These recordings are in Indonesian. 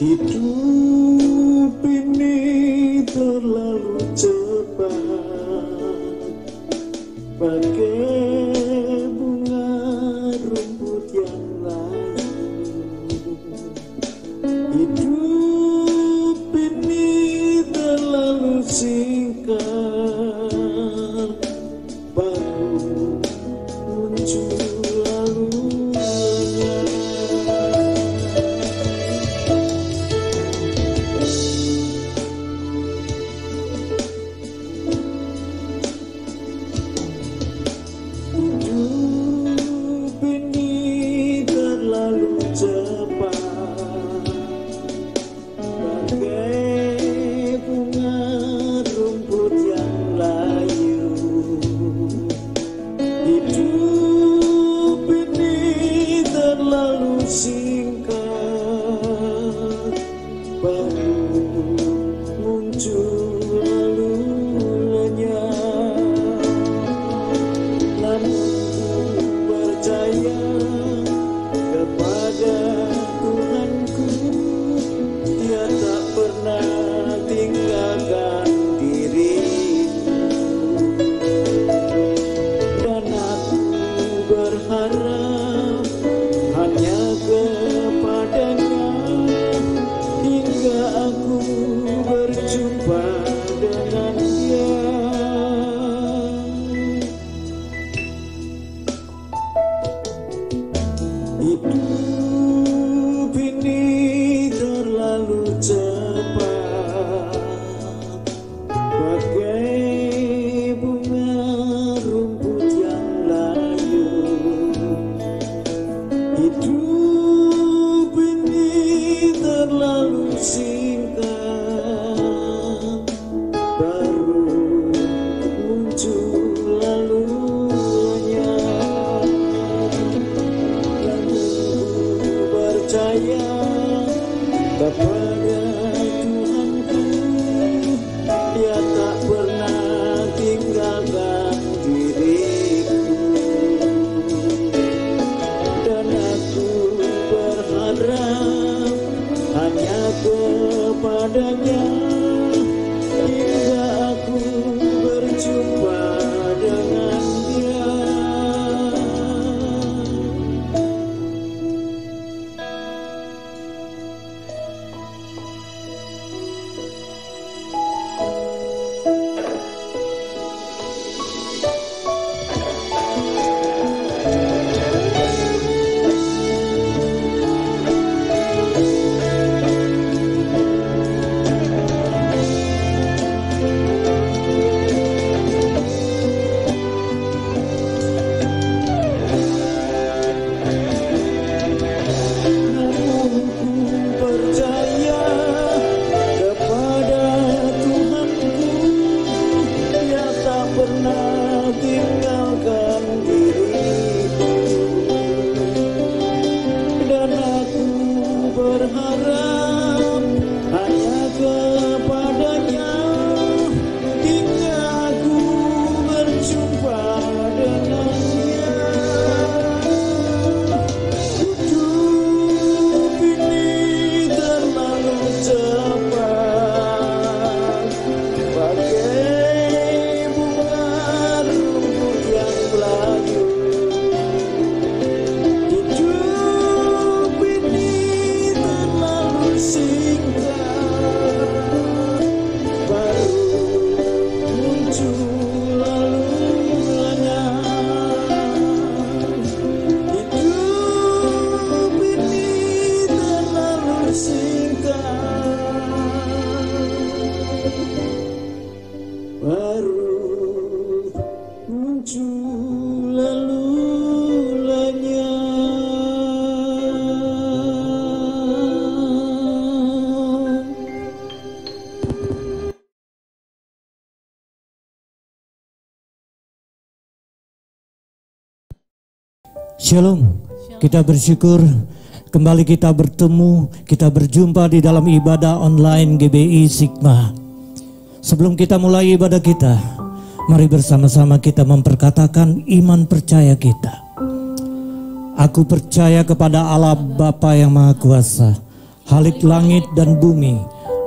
Hidup ini terlalu cepat, bagai bunga rumput yang layu. Hidup ini terlalu singkat, baru muncul lalu lenyap. Hidup ini terlalu cepat, bagai bunga rumput yang layu. Hidup ini terlalu singkat, baru muncul lalu lenyap. Namun ku percaya kepada Tuhanku, Dia tak pernah tinggalkan diriku. Dan aku berharap hanya kepadanya hingga aku berjumpa dengan Dia. Hidup ini terlalu cepat, bagai bunga rumput yang layu. Hidup ini terlalu singkat, baru muncul lalu lenyap. Percaya kepada Tuhanku, Dia tak pernah tinggalkan diriku. Dan aku berharap hanya kepadanya hingga aku berjumpa dengan Dia. Shalom, kita bersyukur kembali kita bertemu, kita berjumpa di dalam ibadah online GBI Sigma. Sebelum kita mulai ibadah kita, mari bersama-sama kita memperkatakan iman percaya kita. Aku percaya kepada Allah Bapa yang Maha Kuasa, Halik langit dan bumi,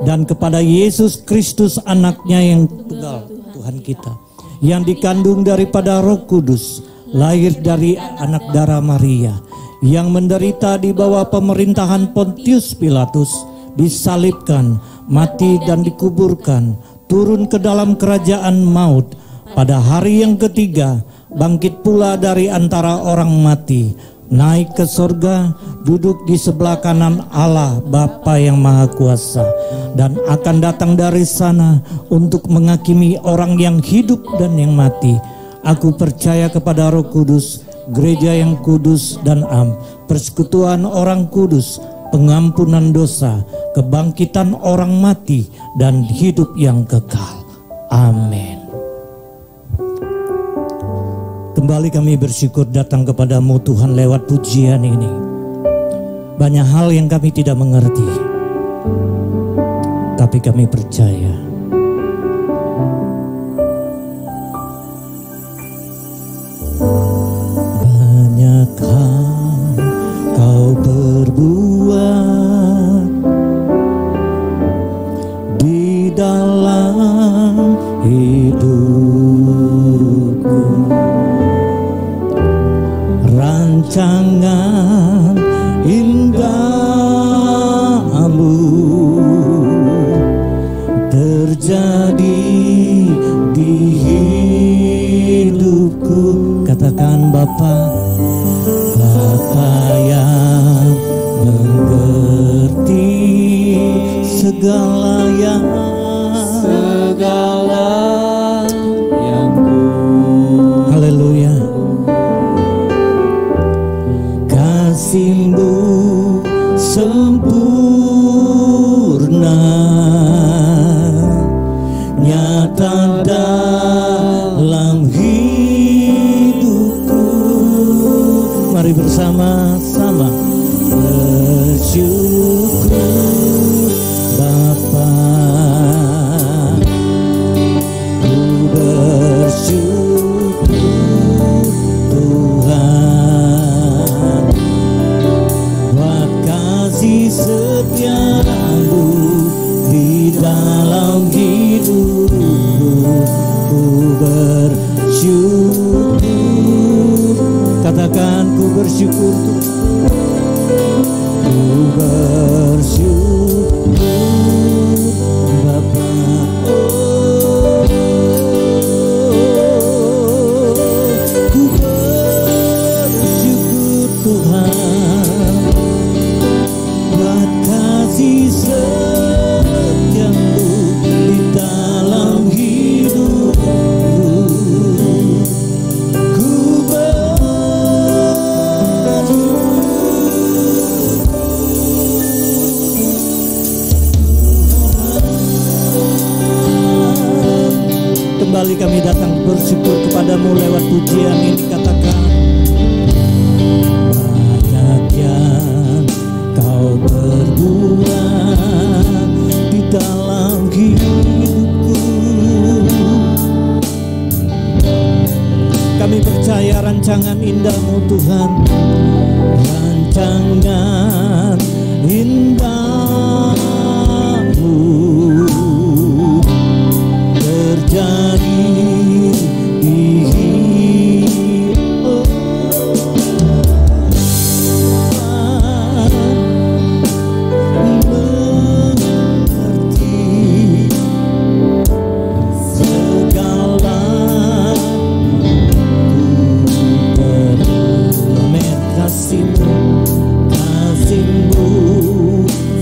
dan kepada Yesus Kristus anaknya yang tunggal, Tuhan kita, yang dikandung daripada Roh Kudus, lahir dari anak darah Maria, yang menderita di bawah pemerintahan Pontius Pilatus, disalibkan, mati dan dikuburkan, turun ke dalam kerajaan maut, pada hari yang ketiga bangkit pula dari antara orang mati, naik ke sorga, duduk di sebelah kanan Allah Bapa yang Maha Kuasa, dan akan datang dari sana untuk menghakimi orang yang hidup dan yang mati. Aku percaya kepada Roh Kudus, gereja yang kudus dan am, persekutuan orang kudus, pengampunan dosa, kebangkitan orang mati, dan hidup yang kekal. Amin. Kembali kami bersyukur datang kepadamu Tuhan lewat pujian ini. Banyak hal yang kami tidak mengerti, tapi kami percaya banyak hal kau berbuat di dalam hidupku. Rancangan indahmu terjadi di hidupku. Katakan Bapa, Bapa yang mengerti segala yang haleluya. Kasih-Mu sempurna, nyata dalam hidupku. Mari bersama-sama bersyukur Bapa. Ku bersyukur Tuhan buat kasih setia-Mu di dalam hidupku. Ku bersyukur, katakan ku bersyukur Tuhan. Ku bersyukur Bapa. Ku bersyukur Tuhan buat kasih setia-Mu di dalam hidupku. Ku kembali kami datang bersyukur kepadamu lewat pujian ini. Katakan banyak yang kau berbuat di dalam hidupku. Kami percaya rancangan indah-Mu Tuhan, rancangan indah-Mu terjadi di mengerti segala kasih-Mu, kasih-Mu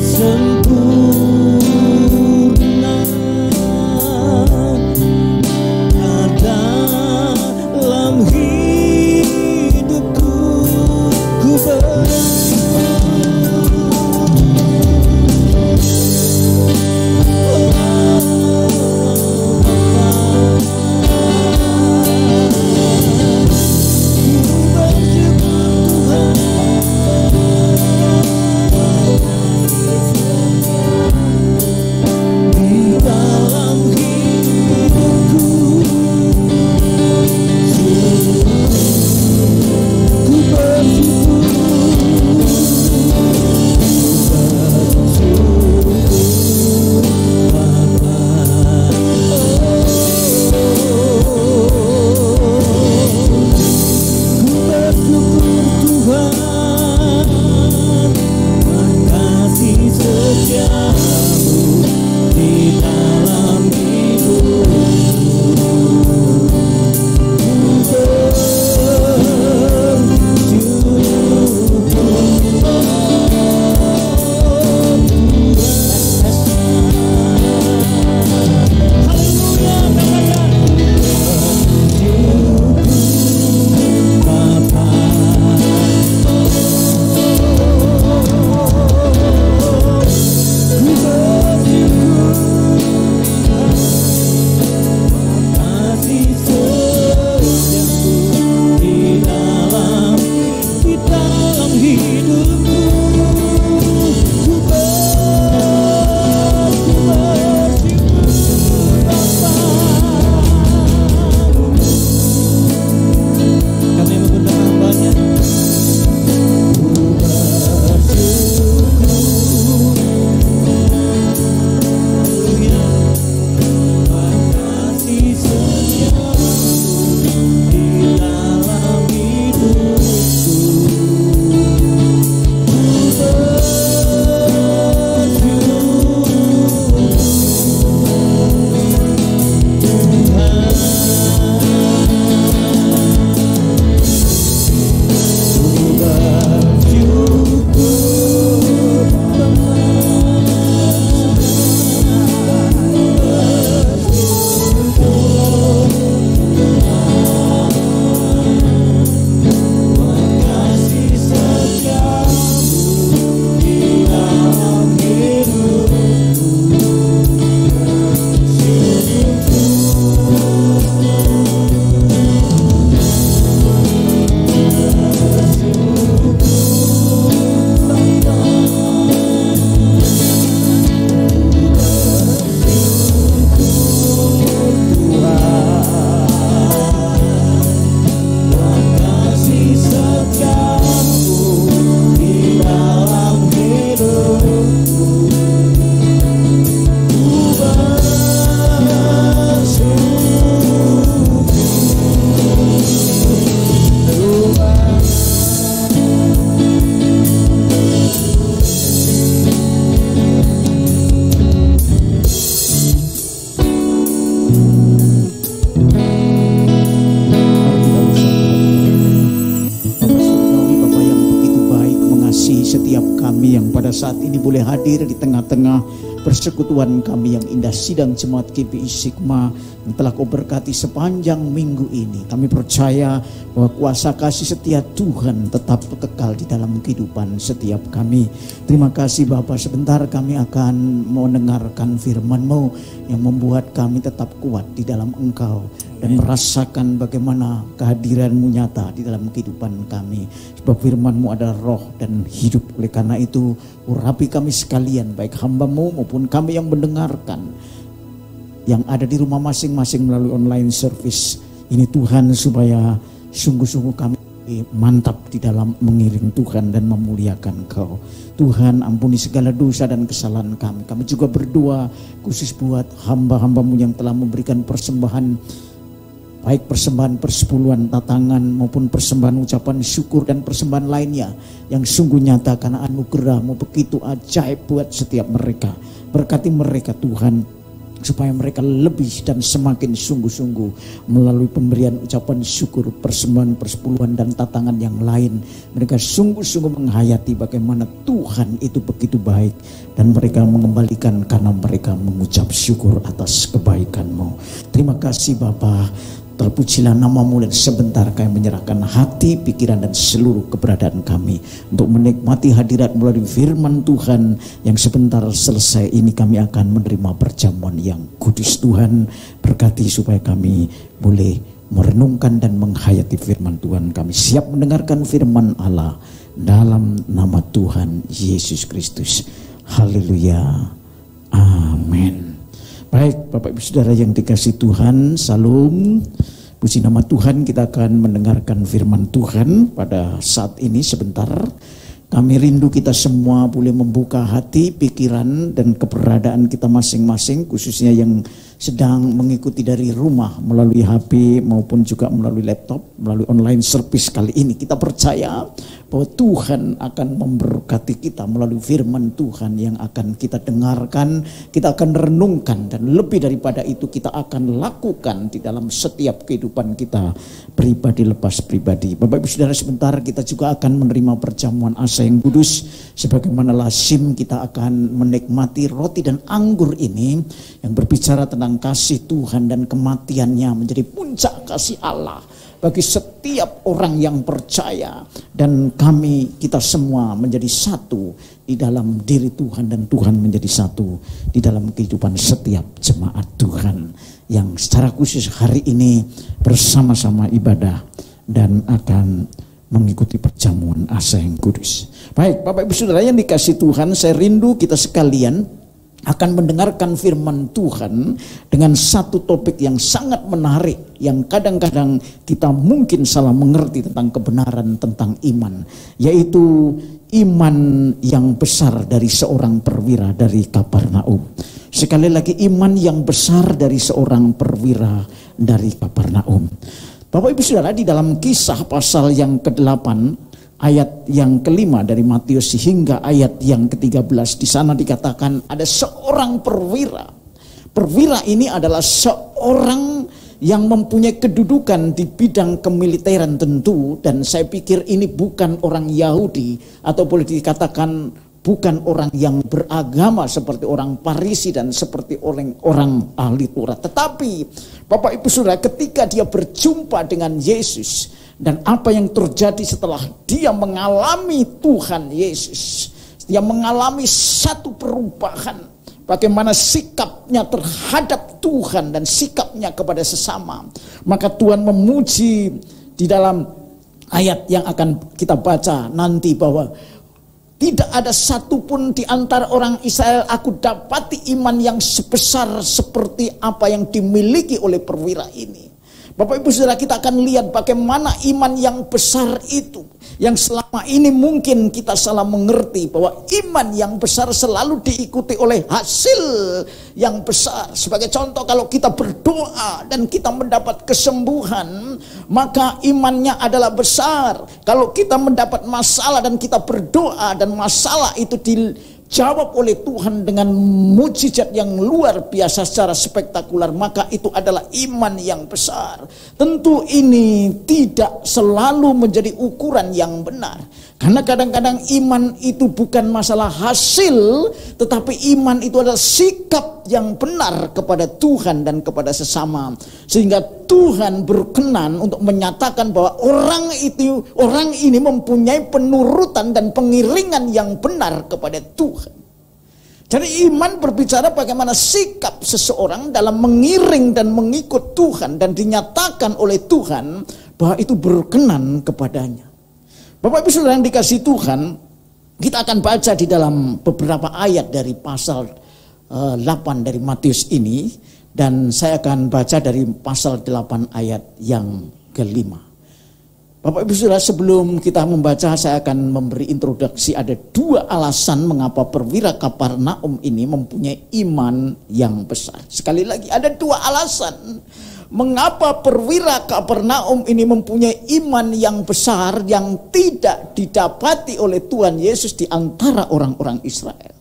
sempurna, kami yang pada saat ini boleh hadir di tengah-tengah persekutuan kami yang indah, sidang jemaat GBI Sigma yang telah Kau berkati sepanjang minggu ini. Kami percaya bahwa kuasa kasih setia Tuhan tetap kekal di dalam kehidupan setiap kami. Terima kasih Bapa, sebentar kami akan mendengarkan firman-Mu yang membuat kami tetap kuat di dalam Engkau dan merasakan bagaimana kehadiran-Mu nyata di dalam kehidupan kami. Sebab firman-Mu adalah roh dan hidup. Oleh karena itu, urapi kami sekalian, baik hamba-Mu maupun kami yang mendengarkan, yang ada di rumah masing-masing melalui online service ini Tuhan, supaya sungguh-sungguh kami mantap di dalam mengiring Tuhan dan memuliakan Kau. Tuhan, ampuni segala dosa dan kesalahan kami. Kami juga berdoa khusus buat hamba-hamba-Mu yang telah memberikan persembahan, baik persembahan persepuluhan, tatangan maupun persembahan ucapan syukur dan persembahan lainnya yang sungguh nyata karena anugerah-Mu begitu ajaib buat setiap mereka. Berkati mereka Tuhan, supaya mereka lebih dan semakin sungguh-sungguh melalui pemberian ucapan syukur, persembahan persepuluhan dan tatangan yang lain. Mereka sungguh-sungguh menghayati bagaimana Tuhan itu begitu baik, dan mereka mengembalikan karena mereka mengucap syukur atas kebaikan-Mu. Terima kasih Bapa. Terpujilah nama-Mu, dan sebentar kami menyerahkan hati, pikiran dan seluruh keberadaan kami untuk menikmati hadirat melalui firman Tuhan yang sebentar selesai ini kami akan menerima perjamuan yang kudus. Tuhan berkati supaya kami boleh merenungkan dan menghayati firman Tuhan. Kami siap mendengarkan firman Allah dalam nama Tuhan Yesus Kristus. Haleluya. Amin. Baik, Bapak Ibu Saudara yang dikasihi Tuhan, salam. Puji nama Tuhan, kita akan mendengarkan firman Tuhan pada saat ini sebentar. Kami rindu kita semua boleh membuka hati, pikiran, dan keberadaan kita masing-masing, khususnya yang sedang mengikuti dari rumah melalui HP maupun juga melalui laptop, melalui online service kali ini. Kita percaya bahwa Tuhan akan memberkati kita melalui firman Tuhan yang akan kita dengarkan, kita akan renungkan, dan lebih daripada itu kita akan lakukan di dalam setiap kehidupan kita pribadi lepas pribadi. Bapak Ibu Saudara, sebentar kita juga akan menerima perjamuan asa yang kudus. Sebagaimana lazim, kita akan menikmati roti dan anggur ini yang berbicara tentang kasih Tuhan dan kematiannya menjadi puncak kasih Allah bagi setiap orang yang percaya, dan kita semua menjadi satu di dalam diri Tuhan, dan Tuhan menjadi satu di dalam kehidupan setiap jemaat Tuhan yang secara khusus hari ini bersama-sama ibadah dan akan mengikuti perjamuan asa yang kudus. Baik, Bapak Ibu Saudara yang dikasihi Tuhan, saya rindu kita sekalian akan mendengarkan firman Tuhan dengan satu topik yang sangat menarik, yang kadang-kadang kita mungkin salah mengerti tentang kebenaran tentang iman, yaitu iman yang besar dari seorang perwira dari Kapernaum. Sekali lagi, iman yang besar dari seorang perwira dari Kapernaum. Bapak Ibu Saudara, di dalam Kisah pasal yang ke-8 ayat yang ke-5 dari Matius hingga ayat yang ke-13, di sana dikatakan ada seorang perwira. Perwira ini adalah seorang yang mempunyai kedudukan di bidang kemiliteran tentu, dan saya pikir ini bukan orang Yahudi atau boleh dikatakan bukan orang yang beragama seperti orang Farisi dan seperti orang ahli Taurat. Tetapi Bapak Ibu Saudara, ketika dia berjumpa dengan Yesus, dan apa yang terjadi setelah dia mengalami Tuhan Yesus, dia mengalami satu perubahan, bagaimana sikapnya terhadap Tuhan dan sikapnya kepada sesama. Maka Tuhan memuji di dalam ayat yang akan kita baca nanti bahwa tidak ada satupun di antara orang Israel aku dapati iman yang sebesar seperti apa yang dimiliki oleh perwira ini. Bapak Ibu Saudara, kita akan lihat bagaimana iman yang besar itu, yang selama ini mungkin kita salah mengerti bahwa iman yang besar selalu diikuti oleh hasil yang besar. Sebagai contoh, kalau kita berdoa dan kita mendapat kesembuhan, maka imannya adalah besar. Kalau kita mendapat masalah dan kita berdoa dan masalah itu dijawab oleh Tuhan dengan mujizat yang luar biasa secara spektakuler, maka itu adalah iman yang besar. Tentu ini tidak selalu menjadi ukuran yang benar, karena kadang-kadang iman itu bukan masalah hasil, tetapi iman itu adalah sikap yang benar kepada Tuhan dan kepada sesama, sehingga Tuhan berkenan untuk menyatakan bahwa orang ini mempunyai penurutan dan pengiringan yang benar kepada Tuhan. Jadi iman berbicara bagaimana sikap seseorang dalam mengiring dan mengikut Tuhan, dan dinyatakan oleh Tuhan bahwa itu berkenan kepadanya. Bapak Ibu Saudara yang dikasihi Tuhan, kita akan baca di dalam beberapa ayat dari pasal 8 dari Matius ini, dan saya akan baca dari pasal 8 ayat yang ke-5. Bapak Ibu Saudara, sebelum kita membaca, saya akan memberi introduksi. Ada 2 alasan mengapa perwira Kapernaum ini mempunyai iman yang besar. Sekali lagi, ada 2 alasan mengapa perwira Kapernaum ini mempunyai iman yang besar yang tidak didapati oleh Tuhan Yesus di antara orang-orang Israel.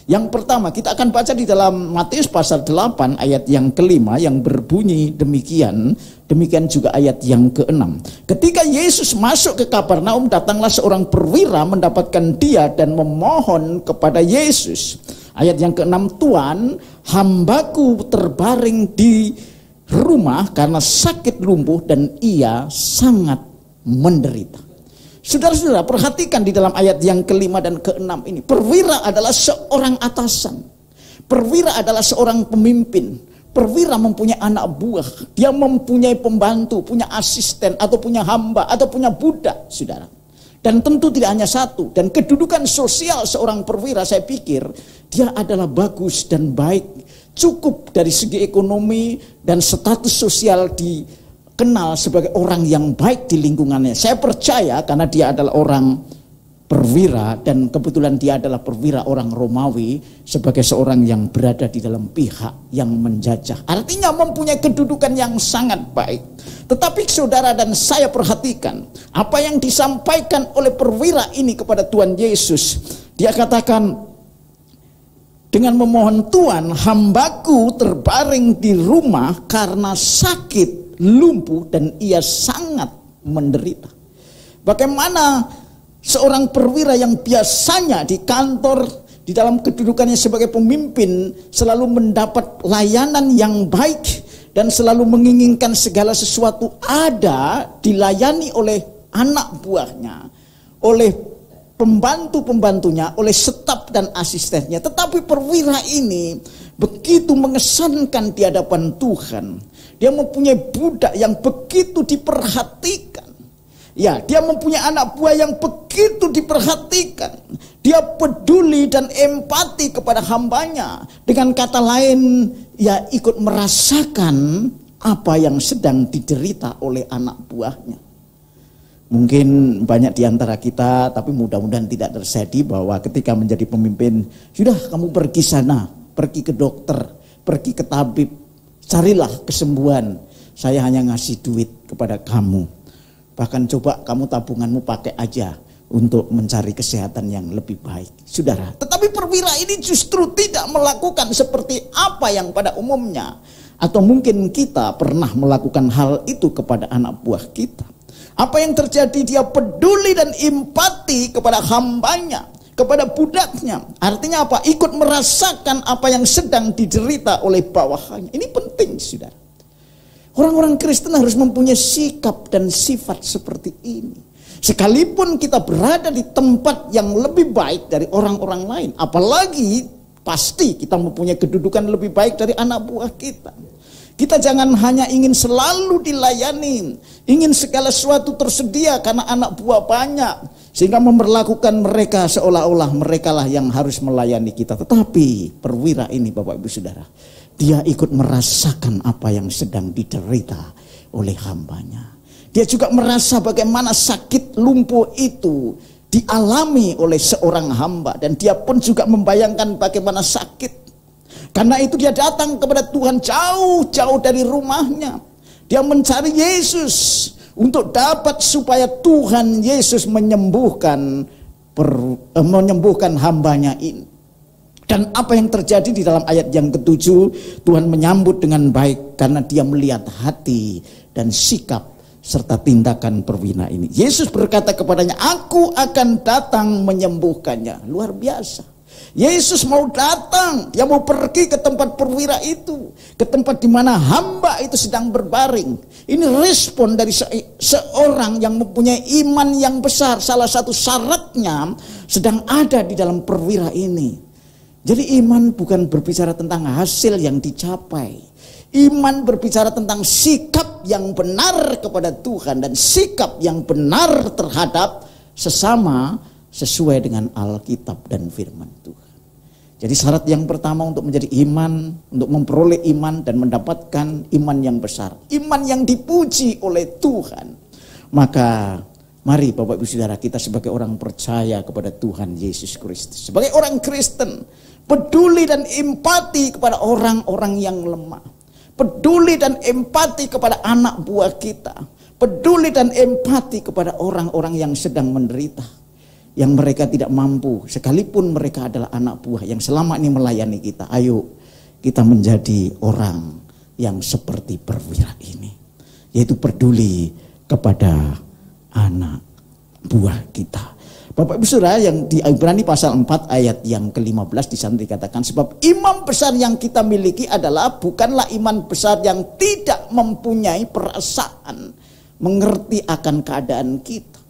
Yang pertama, kita akan baca di dalam Matius pasal 8 ayat yang ke-5 yang berbunyi demikian. Demikian juga ayat yang ke-6. Ketika Yesus masuk ke Kapernaum, datanglah seorang perwira mendapatkan dia dan memohon kepada Yesus. Ayat yang ke-6, Tuan, hambaku terbaring di rumah karena sakit lumpuh dan ia sangat menderita. Saudara-saudara, perhatikan di dalam ayat yang ke-5 dan ke-6 ini. Perwira adalah seorang atasan. Perwira adalah seorang pemimpin. Perwira mempunyai anak buah. Dia mempunyai pembantu, punya asisten, atau punya hamba, atau punya budak, saudara. Dan tentu tidak hanya satu. Dan kedudukan sosial seorang perwira, saya pikir, dia adalah bagus dan baik. Cukup dari segi ekonomi dan status sosial dikenal sebagai orang yang baik di lingkungannya. Saya percaya karena dia adalah orang perwira, dan kebetulan dia adalah perwira orang Romawi, sebagai seorang yang berada di dalam pihak yang menjajah. Artinya mempunyai kedudukan yang sangat baik. Tetapi saudara dan saya perhatikan apa yang disampaikan oleh perwira ini kepada Tuhan Yesus. Dia katakan dengan memohon, Tuhan, hambaku terbaring di rumah karena sakit lumpuh dan ia sangat menderita. Bagaimana seorang perwira yang biasanya di kantor, di dalam kedudukannya sebagai pemimpin, selalu mendapat layanan yang baik dan selalu menginginkan segala sesuatu ada dilayani oleh anak buahnya, oleh pembantu-pembantunya, oleh staf dan asistennya. Tetapi perwira ini begitu mengesankan di hadapan Tuhan. Dia mempunyai budak yang begitu diperhatikan. Ya, dia mempunyai anak buah yang begitu diperhatikan. Dia peduli dan empati kepada hambanya. Dengan kata lain, ya ikut merasakan apa yang sedang diderita oleh anak buahnya. Mungkin banyak di antara kita, tapi mudah-mudahan tidak terjadi bahwa ketika menjadi pemimpin, sudah kamu pergi sana, pergi ke dokter, pergi ke tabib, carilah kesembuhan. Saya hanya ngasih duit kepada kamu. Bahkan coba kamu tabunganmu pakai aja untuk mencari kesehatan yang lebih baik. Saudara, tetapi perwira ini justru tidak melakukan seperti apa yang pada umumnya. Atau mungkin kita pernah melakukan hal itu kepada anak buah kita. Apa yang terjadi? Dia peduli dan empati kepada hambanya, kepada budaknya. Artinya apa? Ikut merasakan apa yang sedang diderita oleh bawahannya. Ini penting, saudara. Orang-orang Kristen harus mempunyai sikap dan sifat seperti ini. Sekalipun kita berada di tempat yang lebih baik dari orang-orang lain, apalagi pasti kita mempunyai kedudukan lebih baik dari anak buah kita. Kita jangan hanya ingin selalu dilayani, ingin segala sesuatu tersedia karena anak buah banyak, sehingga memperlakukan mereka seolah-olah merekalah yang harus melayani kita. Tetapi perwira ini, Bapak Ibu Saudara, dia ikut merasakan apa yang sedang diderita oleh hambanya. Dia juga merasa bagaimana sakit lumpuh itu dialami oleh seorang hamba, dan dia pun juga membayangkan bagaimana sakit. Karena itu dia datang kepada Tuhan jauh-jauh dari rumahnya. Dia mencari Yesus untuk dapat supaya Tuhan Yesus menyembuhkan hambanya ini. Dan apa yang terjadi di dalam ayat yang ke-7, Tuhan menyambut dengan baik karena dia melihat hati dan sikap serta tindakan perwira ini. Yesus berkata kepadanya, aku akan datang menyembuhkannya. Luar biasa. Yesus mau datang, dia mau pergi ke tempat perwira itu, ke tempat di mana hamba itu sedang berbaring. Ini respon dari seorang yang mempunyai iman yang besar. Salah satu syaratnya sedang ada di dalam perwira ini. Jadi iman bukan berbicara tentang hasil yang dicapai. Iman berbicara tentang sikap yang benar kepada Tuhan dan sikap yang benar terhadap sesama sesuai dengan Alkitab dan firman Tuhan. Jadi syarat yang pertama untuk menjadi iman, untuk memperoleh iman dan mendapatkan iman yang besar, iman yang dipuji oleh Tuhan. Maka mari Bapak Ibu Saudara, kita sebagai orang percaya kepada Tuhan Yesus Kristus, sebagai orang Kristen, peduli dan empati kepada orang-orang yang lemah. Peduli dan empati kepada anak buah kita. Peduli dan empati kepada orang-orang yang sedang menderita. Yang mereka tidak mampu, sekalipun mereka adalah anak buah yang selama ini melayani kita. Ayo kita menjadi orang yang seperti perwira ini. Yaitu peduli kepada anak buah kita. Bapak Ibu Saudara, yang di Ibrani pasal 4 ayat yang ke-15 di sana dikatakan, sebab iman besar yang kita miliki adalah bukanlah iman besar yang tidak mempunyai perasaan mengerti akan keadaan kita.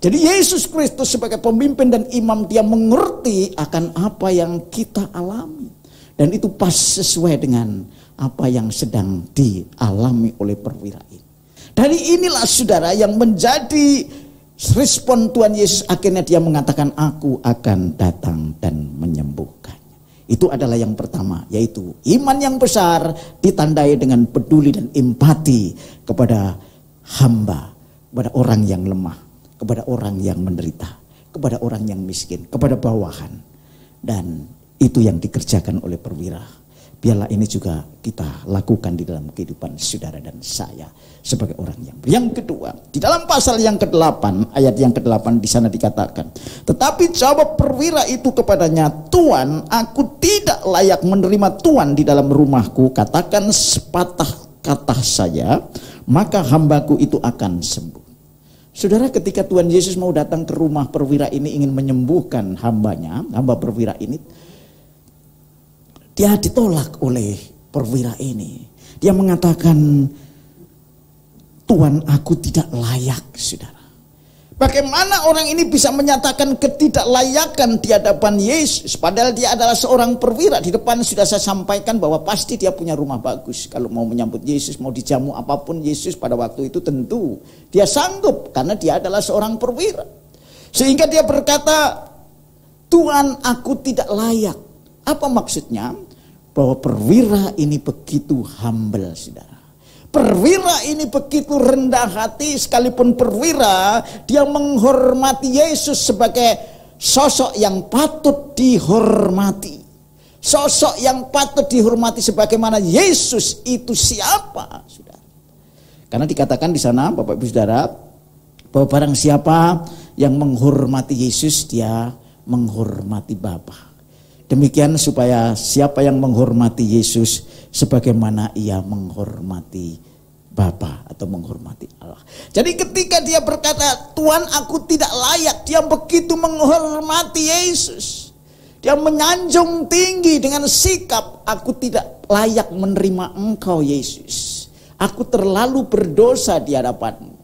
Jadi Yesus Kristus sebagai pemimpin dan imam, dia mengerti akan apa yang kita alami. Dan itu pas sesuai dengan apa yang sedang dialami oleh perwira ini. Dari inilah saudara yang menjadi respon Tuhan Yesus, akhirnya dia mengatakan, aku akan datang dan menyembuhkannya. Itu adalah yang pertama, yaitu iman yang besar ditandai dengan peduli dan empati kepada hamba, kepada orang yang lemah, kepada orang yang menderita, kepada orang yang miskin, kepada bawahan. Dan itu yang dikerjakan oleh perwira. Biarlah ini juga kita lakukan di dalam kehidupan saudara dan saya sebagai orang yang kedua, di dalam pasal yang ke-8 ayat yang ke-8 di sana dikatakan, tetapi jawab perwira itu kepadanya, Tuan, aku tidak layak menerima Tuan di dalam rumahku, katakan sepatah kata saja, maka hambaku itu akan sembuh. Saudara, ketika Tuhan Yesus mau datang ke rumah perwira ini ingin menyembuhkan hambanya, hamba perwira ini, dia ditolak oleh perwira ini. Dia mengatakan, Tuhan, aku tidak layak, saudara. Bagaimana orang ini bisa menyatakan ketidaklayakan di hadapan Yesus, padahal dia adalah seorang perwira? Di depan sudah saya sampaikan bahwa pasti dia punya rumah bagus. Kalau mau menyambut Yesus, mau dijamu apapun Yesus pada waktu itu, tentu dia sanggup karena dia adalah seorang perwira. Sehingga dia berkata, Tuhan, aku tidak layak. Apa maksudnya? Bahwa perwira ini begitu humble, saudara. Perwira ini begitu rendah hati, sekalipun perwira, dia menghormati Yesus sebagai sosok yang patut dihormati. Sosok yang patut dihormati sebagaimana Yesus itu siapa, saudara. Karena dikatakan di sana, Bapak Ibu Saudara, bahwa barang siapa yang menghormati Yesus, dia menghormati Bapa. Demikian supaya siapa yang menghormati Yesus sebagaimana ia menghormati Bapa atau menghormati Allah. Jadi ketika dia berkata, Tuhan, aku tidak layak, dia begitu menghormati Yesus. Dia menyanjung tinggi dengan sikap, aku tidak layak menerima Engkau Yesus. Aku terlalu berdosa di hadapanmu.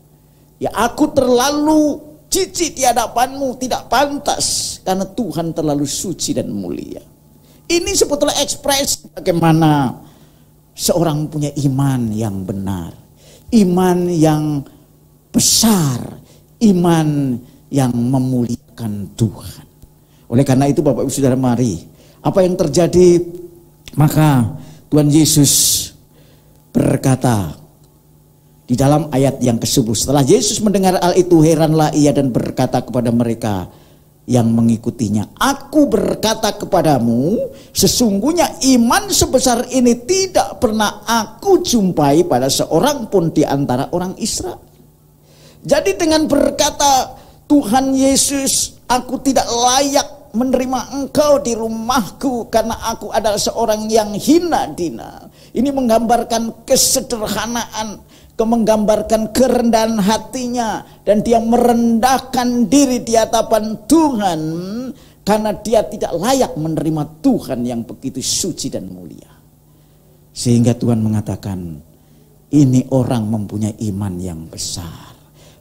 Ya, aku terlalu jijik di hadapanmu, tidak pantas karena Tuhan terlalu suci dan mulia. Ini sebetulnya ekspresi bagaimana seorang punya iman yang benar, iman yang besar, iman yang memuliakan Tuhan. Oleh karena itu Bapak Ibu Saudara, mari, apa yang terjadi? Maka Tuhan Yesus berkata di dalam ayat yang ke-10, setelah Yesus mendengar hal itu, heranlah ia dan berkata kepada mereka yang mengikutinya, aku berkata kepadamu, sesungguhnya iman sebesar ini tidak pernah aku jumpai pada seorang pun di antara orang Israel. Jadi dengan berkata Tuhan Yesus, aku tidak layak menerima engkau di rumahku karena aku adalah seorang yang hina dina. Ini menggambarkan kesederhanaan, menggambarkan kerendahan hatinya, dan dia merendahkan diri di hadapan Tuhan karena dia tidak layak menerima Tuhan yang begitu suci dan mulia. Sehingga Tuhan mengatakan, ini orang mempunyai iman yang besar.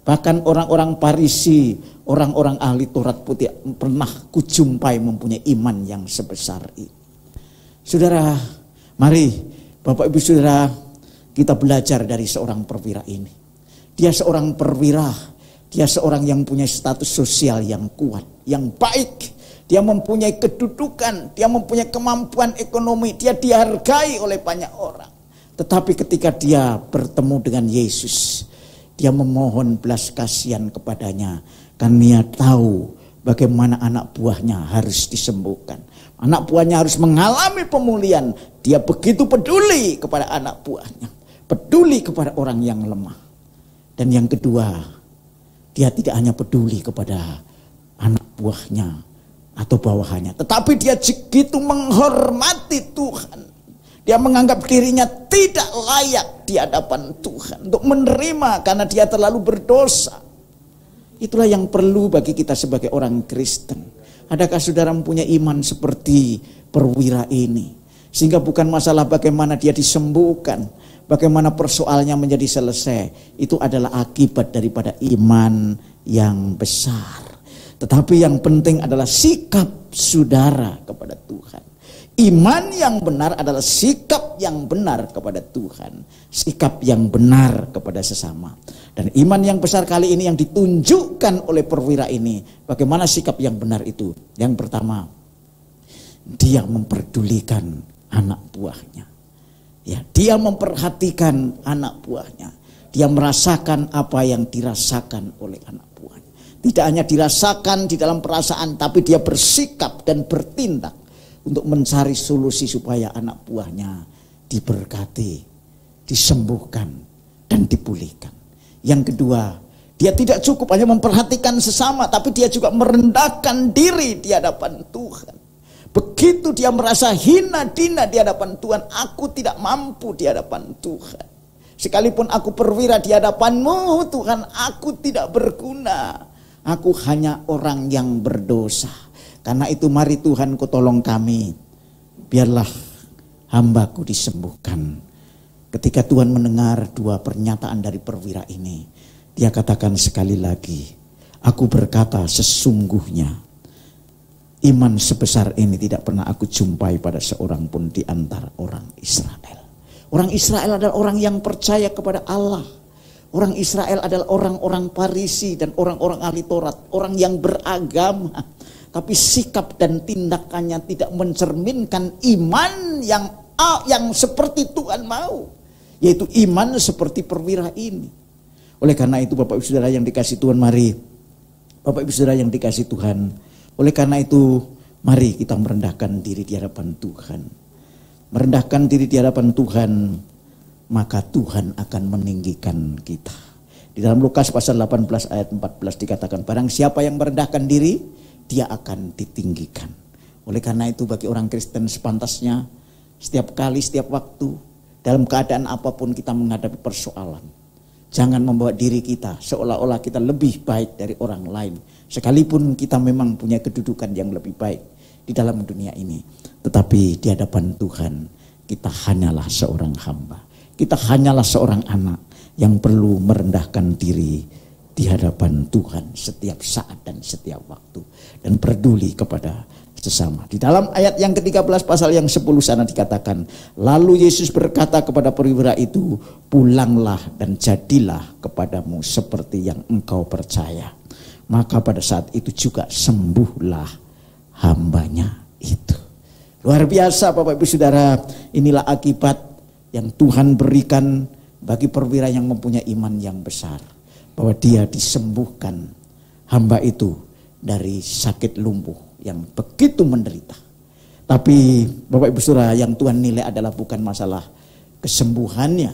Bahkan orang-orang Farisi, orang-orang ahli Taurat pun tidak pernah kujumpai mempunyai iman yang sebesar ini. Saudara, mari Bapak Ibu Saudara, kita belajar dari seorang perwira ini. Dia seorang perwira, dia seorang yang punya status sosial yang kuat, yang baik. Dia mempunyai kedudukan, dia mempunyai kemampuan ekonomi, dia dihargai oleh banyak orang. Tetapi ketika dia bertemu dengan Yesus, dia memohon belas kasihan kepadanya. Karena dia tahu bagaimana anak buahnya harus disembuhkan. Anak buahnya harus mengalami pemulihan. Dia begitu peduli kepada anak buahnya. Peduli kepada orang yang lemah. Dan yang kedua, dia tidak hanya peduli kepada anak buahnya atau bawahannya, tetapi dia begitu menghormati Tuhan. Dia menganggap dirinya tidak layak di hadapan Tuhan untuk menerima karena dia terlalu berdosa. Itulah yang perlu bagi kita sebagai orang Kristen. Adakah saudara mempunyai iman seperti perwira ini? Sehingga bukan masalah bagaimana dia disembuhkan, bagaimana persoalannya menjadi selesai. Itu adalah akibat daripada iman yang besar. Tetapi yang penting adalah sikap saudara kepada Tuhan. Iman yang benar adalah sikap yang benar kepada Tuhan. Sikap yang benar kepada sesama. Dan iman yang besar kali ini yang ditunjukkan oleh perwira ini. Bagaimana sikap yang benar itu? Yang pertama, dia memperdulikan anak buahnya. Ya, dia memperhatikan anak buahnya. Dia merasakan apa yang dirasakan oleh anak buahnya. Tidak hanya dirasakan di dalam perasaan, tapi dia bersikap dan bertindak untuk mencari solusi supaya anak buahnya diberkati, disembuhkan, dan dipulihkan. Yang kedua, dia tidak cukup hanya memperhatikan sesama, tapi dia juga merendahkan diri di hadapan Tuhan. Begitu dia merasa hina dina di hadapan Tuhan, aku tidak mampu di hadapan Tuhan. Sekalipun aku perwira di hadapan-Mu Tuhan, aku tidak berguna. Aku hanya orang yang berdosa. Karena itu mari Tuhan, Kau tolong kami. Biarlah hambaku disembuhkan. Ketika Tuhan mendengar dua pernyataan dari perwira ini, dia katakan sekali lagi, aku berkata sesungguhnya iman sebesar ini tidak pernah aku jumpai pada seorang pun di antara orang Israel. Orang Israel adalah orang yang percaya kepada Allah. Orang Israel adalah orang-orang Farisi dan orang-orang ahli Taurat, orang yang beragama. Tapi sikap dan tindakannya tidak mencerminkan iman yang seperti Tuhan mau. Yaitu iman seperti perwira ini. Oleh karena itu Bapak Ibu Saudara yang dikasih Tuhan, mari. Bapak Ibu Saudara yang dikasih Tuhan. Oleh karena itu mari kita merendahkan diri di hadapan Tuhan. Merendahkan diri di hadapan Tuhan, maka Tuhan akan meninggikan kita. Di dalam Lukas pasal 18 ayat 14 dikatakan, barang siapa yang merendahkan diri, dia akan ditinggikan. Oleh karena itu bagi orang Kristen sepantasnya setiap kali, setiap waktu, dalam keadaan apapun kita menghadapi persoalan, jangan membawa diri kita seolah-olah kita lebih baik dari orang lain. Sekalipun kita memang punya kedudukan yang lebih baik di dalam dunia ini, tetapi di hadapan Tuhan kita hanyalah seorang hamba. Kita hanyalah seorang anak yang perlu merendahkan diri di hadapan Tuhan setiap saat dan setiap waktu. Dan peduli kepada sesama. Di dalam ayat yang ke-13 pasal yang 10 sana dikatakan, lalu Yesus berkata kepada perwira itu, pulanglah dan jadilah kepadamu seperti yang engkau percaya. Maka pada saat itu juga sembuhlah hambanya itu. Luar biasa Bapak Ibu Saudara, inilah akibat yang Tuhan berikan bagi perwira yang mempunyai iman yang besar. Bahwa dia disembuhkan hamba itu dari sakit lumpuh yang begitu menderita. Tapi Bapak Ibu Saudara, yang Tuhan nilai adalah bukan masalah kesembuhannya.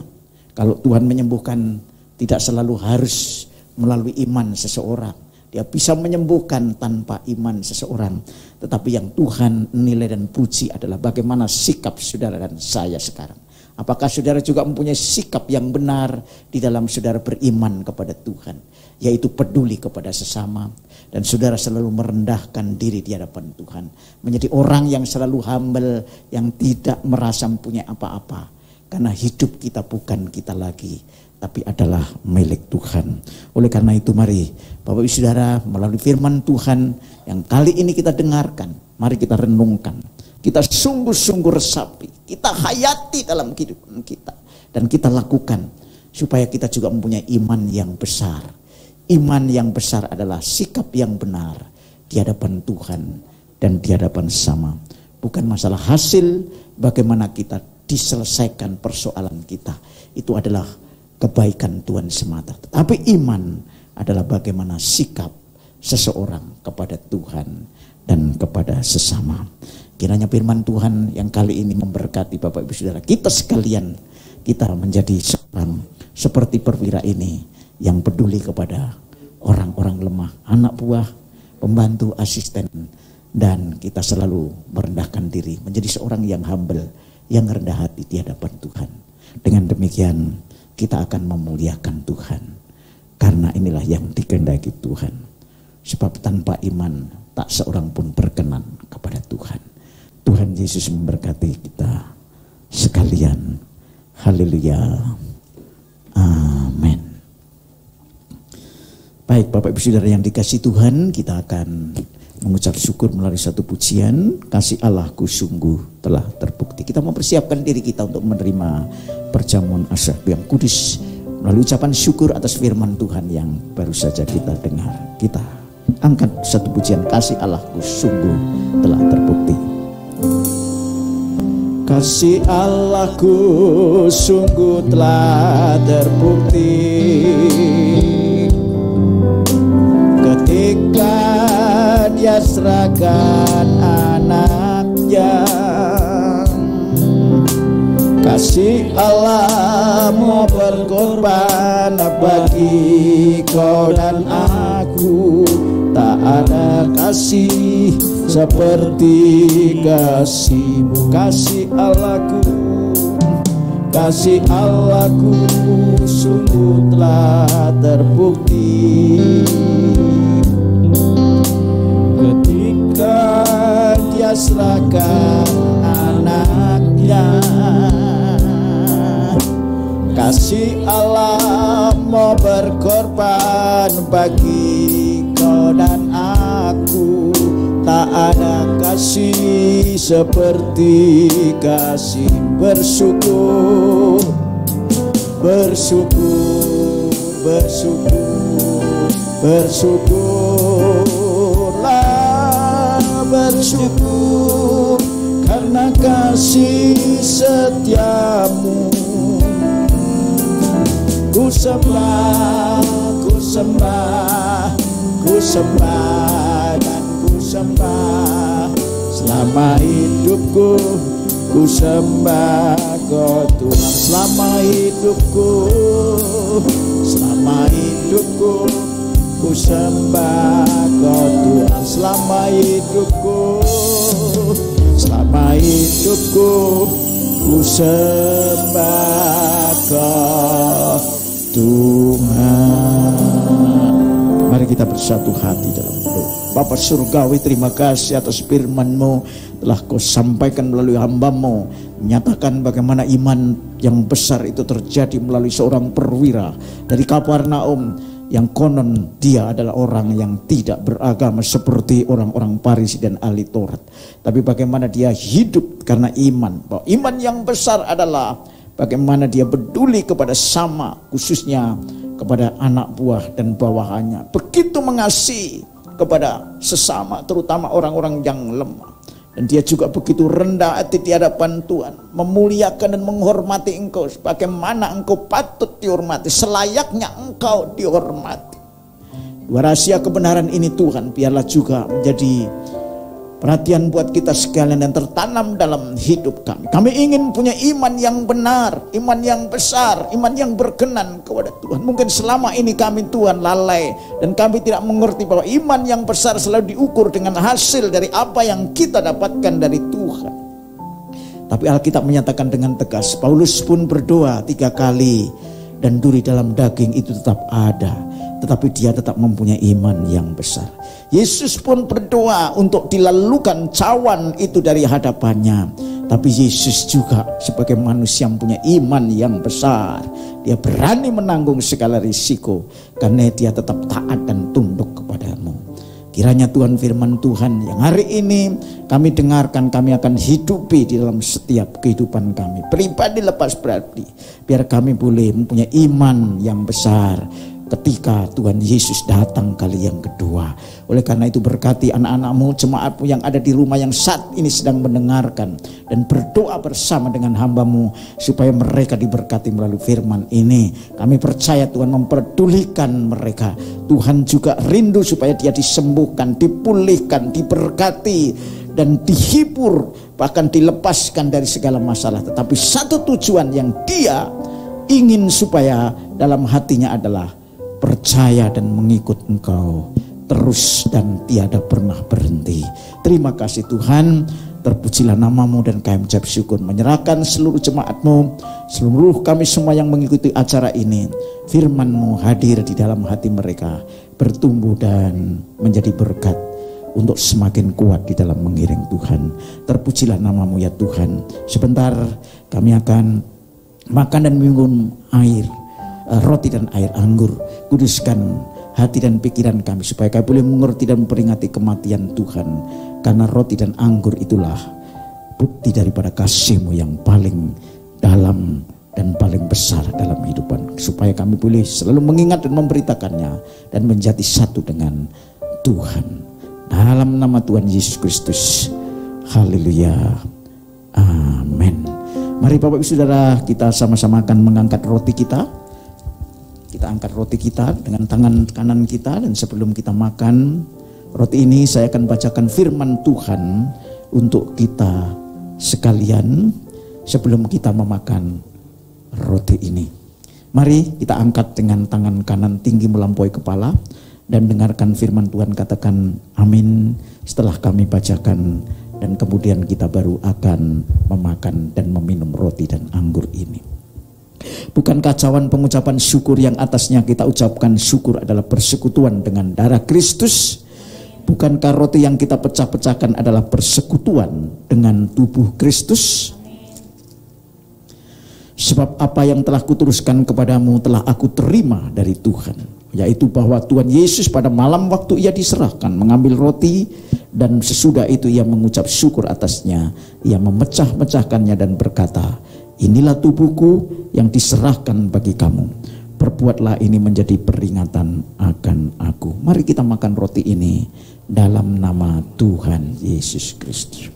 Kalau Tuhan menyembuhkan tidak selalu harus melalui iman seseorang. Di Dia bisa menyembuhkan tanpa iman seseorang. Tetapi yang Tuhan nilai dan puji adalah bagaimana sikap saudara dan saya sekarang. Apakah saudara juga mempunyai sikap yang benar di dalam saudara beriman kepada Tuhan, yaitu peduli kepada sesama, dan saudara selalu merendahkan diri di hadapan Tuhan, menjadi orang yang selalu humble, yang tidak merasa mempunyai apa-apa, karena hidup kita bukan kita lagi, tapi adalah milik Tuhan. Oleh karena itu mari Bapak Ibu Saudara, melalui firman Tuhan yang kali ini kita dengarkan, mari kita renungkan, kita sungguh-sungguh resapi, kita hayati dalam kehidupan kita, dan kita lakukan supaya kita juga mempunyai iman yang besar. Iman yang besar adalah sikap yang benar di hadapan Tuhan dan di hadapan sesama. Bukan masalah hasil bagaimana kita diselesaikan persoalan kita, itu adalah kebaikan Tuhan semata. Tetapi iman adalah bagaimana sikap seseorang kepada Tuhan dan kepada sesama. Kiranya firman Tuhan yang kali ini memberkati Bapak Ibu Saudara kita sekalian. Kita menjadi seorang seperti perwira ini yang peduli kepada orang-orang lemah, anak buah, pembantu, asisten, dan kita selalu merendahkan diri, menjadi seorang yang humble, yang rendah hati di hadapan Tuhan. Dengan demikian kita akan memuliakan Tuhan, karena inilah yang dikehendaki Tuhan. Sebab tanpa iman tak seorang pun berkenan kepada Tuhan. Tuhan Yesus memberkati kita sekalian. Haleluya. Amin. Baik Bapak Ibu Saudara yang dikasihi Tuhan, kita akan mengucap syukur melalui satu pujian. Kasih Allahku sungguh telah terbukti. Kita mempersiapkan diri kita untuk menerima perjamuan asyik yang kudus melalui ucapan syukur atas firman Tuhan yang baru saja kita dengar. Kita angkat satu pujian, kasih Allahku sungguh telah terbukti. Kasih Allahku sungguh telah terbukti ketika Dia serahkan anaknya. Kasih Allah mau berkorban bagi kau dan aku. Tak ada kasih seperti kasih-Mu. Kasih Allahku, kasih Allahku sungguh telah terbukti ketika Dia serahkan anaknya. Kasih Allah mau berkorban bagi kau dan aku. Tak ada kasih seperti kasih. Bersyukur, bersyukur, bersyukur, bersyukurlah, bersyukur karena kasih setiamu. Ku sembah, ku sembah, ku sembah dan ku sembah selama hidupku. Ku sembah Kau Tuhan selama hidupku, selama hidupku. Ku sembah Kau Tuhan selama hidupku, selama hidupku. Ku sembah Kau Tuhan. Mari kita bersatu hati dalam doa. Bapa Surgawi, terima kasih atas firman-Mu telah Kau sampaikan melalui hamba-Mu, menyatakan bagaimana iman yang besar itu terjadi melalui seorang perwira dari Kapernaum yang konon dia adalah orang yang tidak beragama seperti orang-orang Farisi dan ahli Taurat, tapi bagaimana dia hidup karena iman. Bahwa iman yang besar adalah bagaimana dia peduli kepada sama, khususnya kepada anak buah dan bawahannya. Begitu mengasihi kepada sesama, terutama orang-orang yang lemah. Dan dia juga begitu rendah hati di hadapan Tuhan, memuliakan dan menghormati Engkau sebagaimana Engkau patut dihormati, selayaknya Engkau dihormati. Dua rahasia kebenaran ini Tuhan biarlah juga menjadi perhatian buat kita sekalian yang tertanam dalam hidup kami. Kami ingin punya iman yang benar, iman yang besar, iman yang berkenan kepada Tuhan. Mungkin selama ini kami Tuhan lalai dan kami tidak mengerti bahwa iman yang besar selalu diukur dengan hasil dari apa yang kita dapatkan dari Tuhan. Tapi Alkitab menyatakan dengan tegas, Paulus pun berdoa 3 kali dan duri dalam daging itu tetap ada, tetapi dia tetap mempunyai iman yang besar. Yesus pun berdoa untuk dilalukan cawan itu dari hadapannya. Tapi Yesus juga sebagai manusia yang punya iman yang besar. Dia berani menanggung segala risiko karena dia tetap taat dan tunduk kepadamu. Kiranya Tuhan firman Tuhan yang hari ini kami dengarkan, kami akan hidupi di dalam setiap kehidupan kami, pribadi lepas pribadi. Biar kami boleh mempunyai iman yang besar ketika Tuhan Yesus datang kali yang kedua. Oleh karena itu berkati anak-anakmu, jemaatmu yang ada di rumah yang saat ini sedang mendengarkan, dan berdoa bersama dengan hambamu supaya mereka diberkati melalui firman ini. Kami percaya Tuhan memperdulikan mereka. Tuhan juga rindu supaya dia disembuhkan, dipulihkan, diberkati dan dihibur, bahkan dilepaskan dari segala masalah. Tetapi satu tujuan yang dia ingin supaya dalam hatinya adalah percaya dan mengikut Engkau terus dan tiada pernah berhenti. Terima kasih Tuhan, terpujilah namamu dan kami mengucap syukur, menyerahkan seluruh jemaatmu, seluruh kami semua yang mengikuti acara ini. Firman-Mu hadir di dalam hati mereka, bertumbuh dan menjadi berkat untuk semakin kuat di dalam mengiring Tuhan. Terpujilah namamu ya Tuhan. Sebentar kami akan makan dan minum air, roti dan air anggur. Kuduskan hati dan pikiran kami supaya kami boleh mengerti dan memperingati kematian Tuhan. Karena roti dan anggur itulah bukti daripada kasih-Mu yang paling dalam dan paling besar dalam kehidupan. Supaya kami boleh selalu mengingat dan memberitakannya dan menjadi satu dengan Tuhan. Dalam nama Tuhan Yesus Kristus. Haleluya. Amin. Mari Bapak Ibu Saudara, kita sama-sama akan mengangkat roti kita. Kita angkat roti kita dengan tangan kanan kita, dan sebelum kita makan roti ini saya akan bacakan firman Tuhan untuk kita sekalian sebelum kita memakan roti ini. Mari kita angkat dengan tangan kanan tinggi melampaui kepala dan dengarkan firman Tuhan, katakan amin setelah kami bacakan, dan kemudian kita baru akan memakan dan meminum roti dan anggur ini. Bukankah cawan pengucapan syukur yang atasnya kita ucapkan syukur adalah persekutuan dengan darah Kristus? Bukankah roti yang kita pecah-pecahkan adalah persekutuan dengan tubuh Kristus? Sebab apa yang telah kuteruskan kepadamu telah aku terima dari Tuhan, yaitu bahwa Tuhan Yesus pada malam waktu ia diserahkan mengambil roti, dan sesudah itu ia mengucap syukur atasnya, ia memecah-mecahkannya dan berkata, inilah tubuhku yang diserahkan bagi kamu. Perbuatlah ini menjadi peringatan akan aku. Mari kita makan roti ini dalam nama Tuhan Yesus Kristus.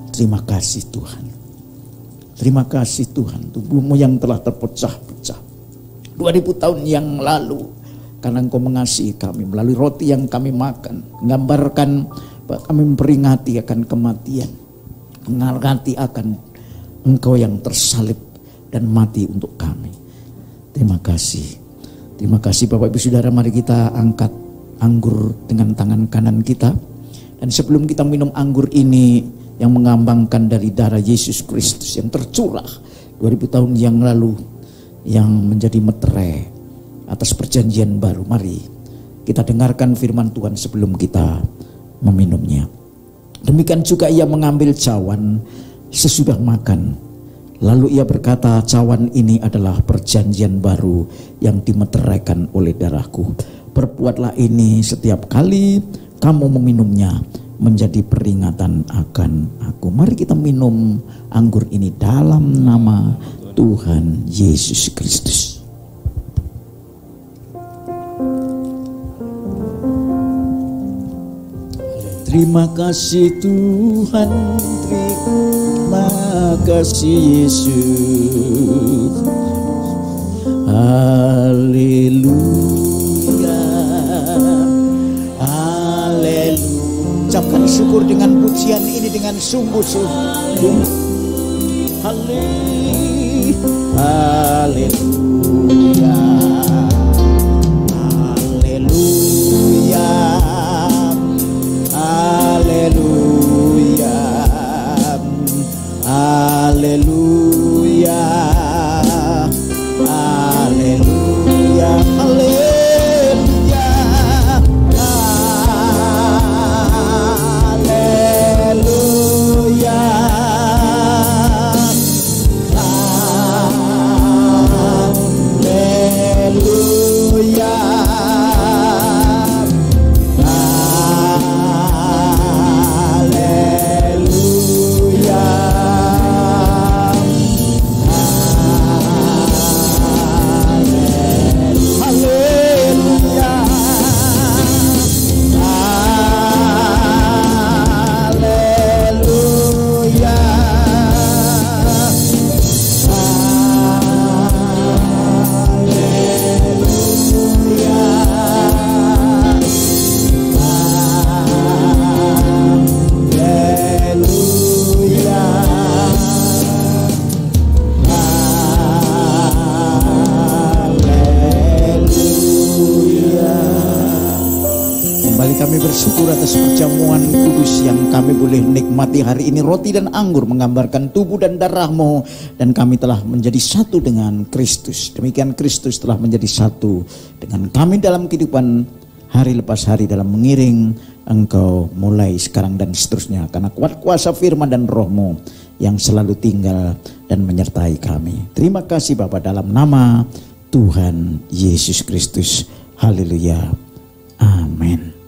Terima kasih Tuhan. Terima kasih Tuhan, tubuh-Mu yang telah terpecah-pecah 2000 tahun yang lalu, karena Engkau mengasihi kami melalui roti yang kami makan, menggambarkan kami memperingati akan kematian, mengerti akan Engkau yang tersalib dan mati untuk kami. Terima kasih. Terima kasih Bapak Ibu Saudara, mari kita angkat anggur dengan tangan kanan kita. Dan sebelum kita minum anggur ini yang mengambangkan dari darah Yesus Kristus yang tercurah 2000 tahun yang lalu, yang menjadi meterai atas perjanjian baru, mari kita dengarkan firman Tuhan sebelum kita meminumnya. Demikian juga ia mengambil cawan sesudah makan, lalu ia berkata, cawan ini adalah perjanjian baru yang dimeteraikan oleh darahku. Perbuatlah ini setiap kali kamu meminumnya menjadi peringatan akan aku. Mari kita minum anggur ini dalam nama Tuhan Yesus Kristus. Terima kasih Tuhan, terima kasih Yesus. Haleluya. Haleluya. Ucapkan syukur dengan pujian ini dengan sungguh-sungguh. Haleluya. Haleluya. Haleluya. Haleluya. Haleluya. Haleluya. Haleluya. Haleluya. Kami bersyukur atas perjamuan kudus yang kami boleh nikmati hari ini. Roti dan anggur menggambarkan tubuh dan darah-Mu, dan kami telah menjadi satu dengan Kristus. Demikian Kristus telah menjadi satu dengan kami dalam kehidupan hari lepas hari dalam mengiring Engkau mulai sekarang dan seterusnya. Karena kuat kuasa firman dan roh-Mu yang selalu tinggal dan menyertai kami. Terima kasih Bapa, dalam nama Tuhan Yesus Kristus. Haleluya. Amin.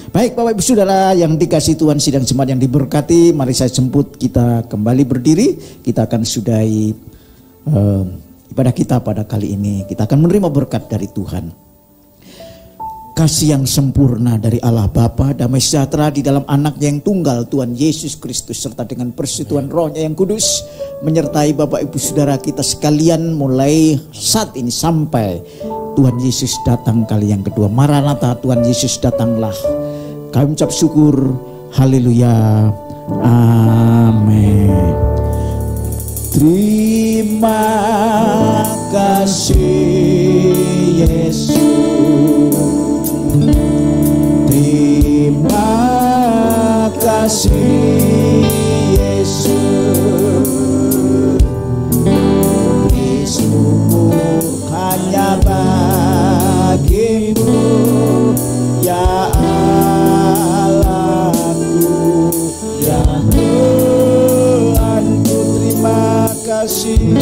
Baik Bapak Ibu Saudara yang dikasihi Tuhan, sidang jemaat yang diberkati, mari saya jemput kita kembali berdiri. Kita akan sudahi ibadah kita pada kali ini. Kita akan menerima berkat dari Tuhan. Kasih yang sempurna dari Allah Bapa, damai sejahtera di dalam anaknya yang tunggal Tuhan Yesus Kristus, serta dengan persekutuan rohnya yang kudus menyertai Bapak Ibu Saudara kita sekalian mulai saat ini sampai Tuhan Yesus datang kali yang kedua. Maranatha, Tuhan Yesus datanglah. Kami ucap syukur. Haleluya. Amin. Terima kasih Yesus. Terima kasih Yesus. Syukur hanya bagimu ya Allahku ya Tuhanku. Terima kasih,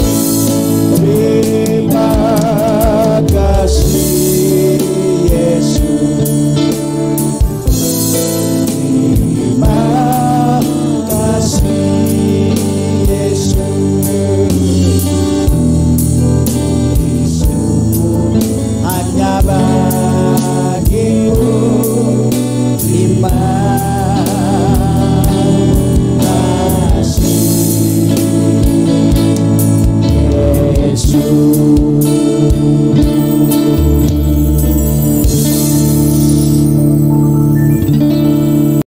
terima kasih Yesus. Terima kasih Yesus. Hanya bagimu terima kasih Yesus.